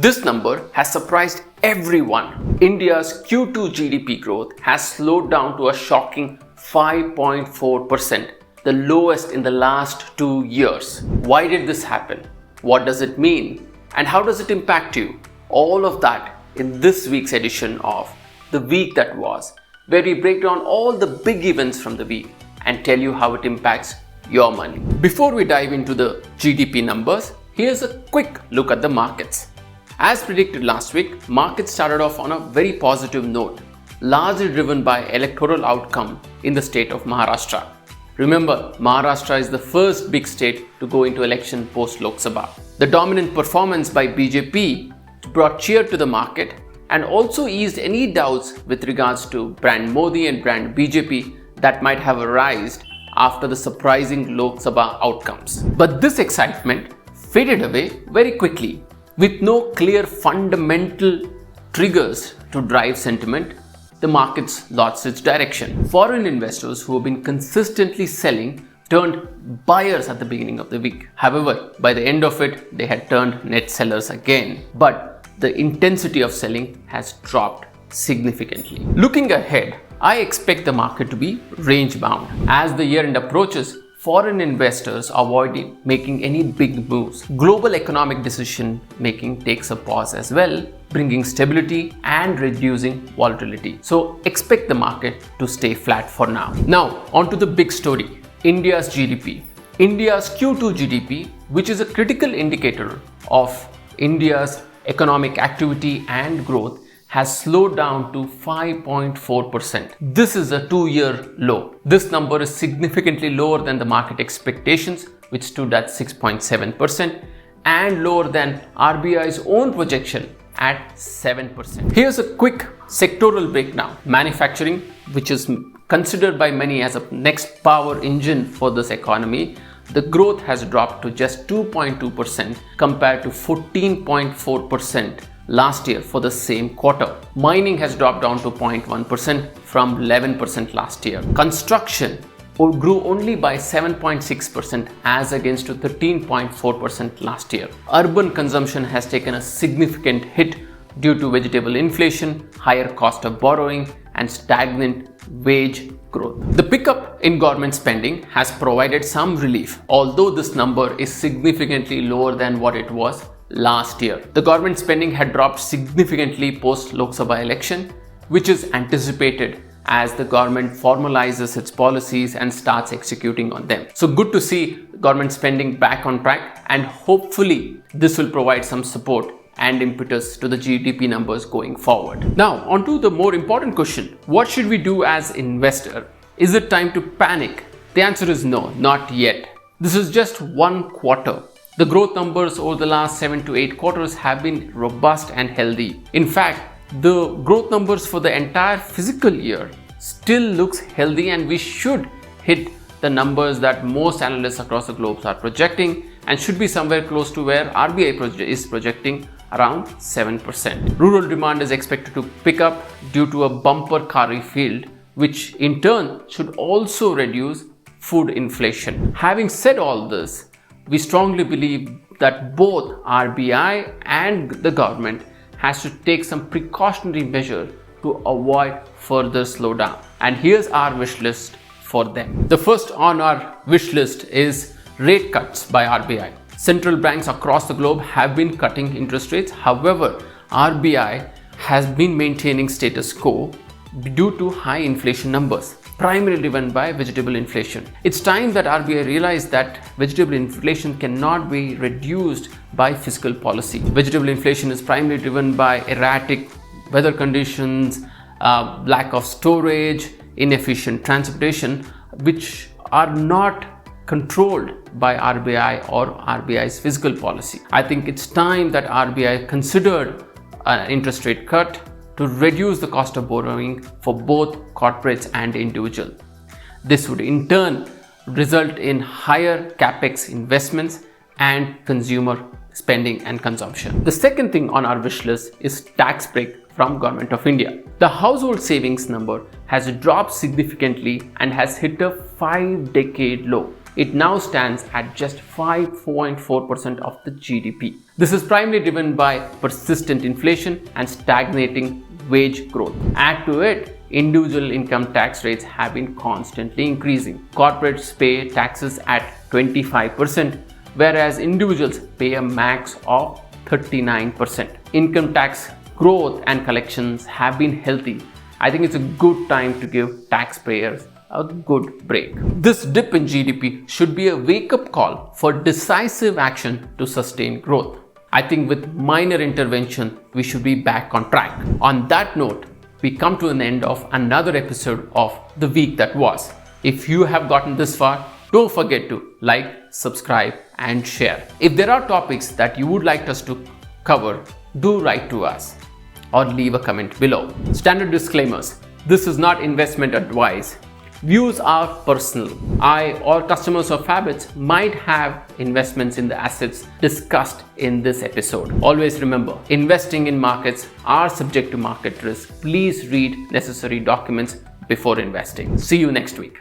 This number has surprised everyone. India's Q2 GDP growth has slowed down to a shocking 5.4%, the lowest in the last 2 years. Why did this happen? What does it mean? And how does it impact you? All of that in this week's edition of The Week That Was, where we break down all the big events from the week and tell you how it impacts your money. Before we dive into the GDP numbers, here's a quick look at the markets. As predicted last week, markets started off on a very positive note, largely driven by electoral outcome in the state of Maharashtra. Remember, Maharashtra is the first big state to go into election post Lok Sabha. The dominant performance by BJP brought cheer to the market and also eased any doubts with regards to brand Modi and brand BJP that might have arisen after the surprising Lok Sabha outcomes. But this excitement faded away very quickly. With no clear fundamental triggers to drive sentiment, the markets lost its direction. Foreign investors who have been consistently selling turned buyers at the beginning of the week. However, by the end of it, they had turned net sellers again. But the intensity of selling has dropped significantly. Looking ahead, I expect the market to be range bound. As the year end approaches, foreign investors avoid making any big moves. Global economic decision making takes a pause as well, bringing stability and reducing volatility. So expect the market to stay flat for now. Now, on to the big story, India's GDP. India's Q2 GDP, which is a critical indicator of India's economic activity and growth, has slowed down to 5.4%. This is a 2-year low. This number is significantly lower than the market expectations, which stood at 6.7%, and lower than RBI's own projection at 7%. Here's a quick sectoral breakdown. Manufacturing, which is considered by many as a next power engine for this economy, the growth has dropped to just 2.2% compared to 14.4% last year for the same quarter. Mining has dropped down to 0.1% from 11% last year. Construction grew only by 7.6% as against to 13.4% last year. Urban consumption has taken a significant hit due to vegetable inflation, higher cost of borrowing, and stagnant wage growth. The pickup in government spending has provided some relief, although this number is significantly lower than what it was last year. The government spending had dropped significantly post Lok Sabha election, which is anticipated as the government formalizes its policies and starts executing on them. So good to see government spending back on track, and hopefully this will provide some support and impetus to the GDP numbers going forward. Now, on to the more important question. What should we do as investor? Is it time to panic? The answer is no, not yet. This is just one quarter. The growth numbers over the last 7 to 8 quarters have been robust and healthy. In fact, the growth numbers for the entire fiscal year still looks healthy, and we should hit the numbers that most analysts across the globe are projecting, and should be somewhere close to where RBI is projecting, around 7%. Rural demand is expected to pick up due to a bumper kharif field, which in turn should also reduce food inflation. Having said all this, we strongly believe that both RBI and the government has to take some precautionary measure to avoid further slowdown. And here's our wish list for them. The first on our wish list is rate cuts by RBI. Central banks across the globe have been cutting interest rates. However, RBI has been maintaining status quo due to high inflation numbers, primarily driven by vegetable inflation. It's time that RBI realized that vegetable inflation cannot be reduced by fiscal policy. Vegetable inflation is primarily driven by erratic weather conditions, lack of storage, inefficient transportation, which are not controlled by RBI or RBI's fiscal policy. I think it's time that RBI considered an interest rate cut to reduce the cost of borrowing for both corporates and individuals. This would in turn result in higher capex investments and consumer spending and consumption. The second thing on our wish list is tax break from Government of India. The household savings number has dropped significantly and has hit a 5-decade low. it now stands at just 5.4% of the GDP. This is primarily driven by persistent inflation and stagnating wage growth. Add to it, individual income tax rates have been constantly increasing. Corporates pay taxes at 25%, whereas individuals pay a max of 39%. Income tax growth and collections have been healthy. I think it's a good time to give taxpayers a good break. This dip in GDP should be a wake-up call for decisive action to sustain growth. I think with minor intervention, we should be back on track. On that note, we come to an end of another episode of The Week That Was. If you have gotten this far, don't forget to like, subscribe, and share. If there are topics that you would like us to cover, do write to us or leave a comment below. Standard disclaimers. This is not investment advice. Views are personal. I or customers of Fabits might have investments in the assets discussed in this episode. Always remember, investing in markets are subject to market risk. Please read necessary documents before investing. See you next week.